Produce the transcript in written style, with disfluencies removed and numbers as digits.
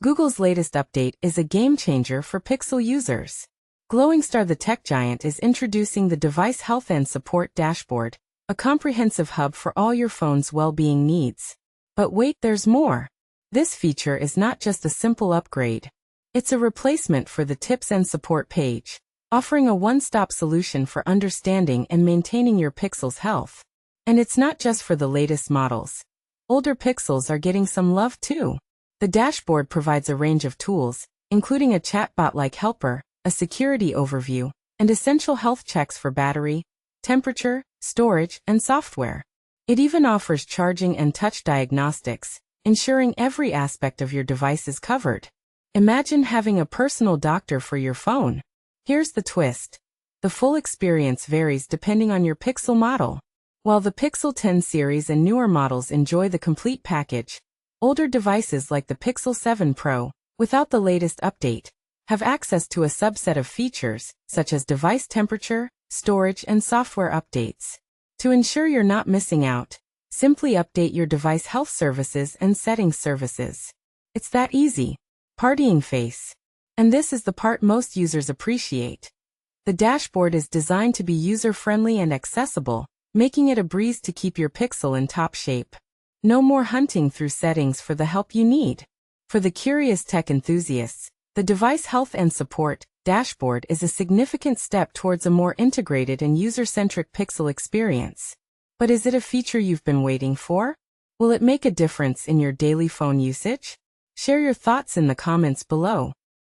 Google's latest update is a game-changer for Pixel users. Glowing Star, the tech giant, is introducing the Device Health and Support Dashboard, a comprehensive hub for all your phone's well-being needs. But wait, there's more. This feature is not just a simple upgrade. It's a replacement for the Tips and Support page, offering a one-stop solution for understanding and maintaining your Pixel's health. And it's not just for the latest models. Older Pixels are getting some love too. The dashboard provides a range of tools, including a chatbot-like helper, a security overview, and essential health checks for battery, temperature, storage, and software. It even offers charging and touch diagnostics, ensuring every aspect of your device is covered. Imagine having a personal doctor for your phone. Here's the twist. The full experience varies depending on your Pixel model. While the Pixel 10 series and newer models enjoy the complete package, older devices like the Pixel 7 Pro, without the latest update, have access to a subset of features, such as device temperature, storage, and software updates. To ensure you're not missing out, simply update your device health services and settings services. It's that easy. Partying face. And this is the part most users appreciate. The dashboard is designed to be user-friendly and accessible, making it a breeze to keep your Pixel in top shape. No more hunting through settings for the help you need. For the curious tech enthusiasts, the Device Health and Support Dashboard is a significant step towards a more integrated and user-centric Pixel experience. But is it a feature you've been waiting for? Will it make a difference in your daily phone usage? Share your thoughts in the comments below.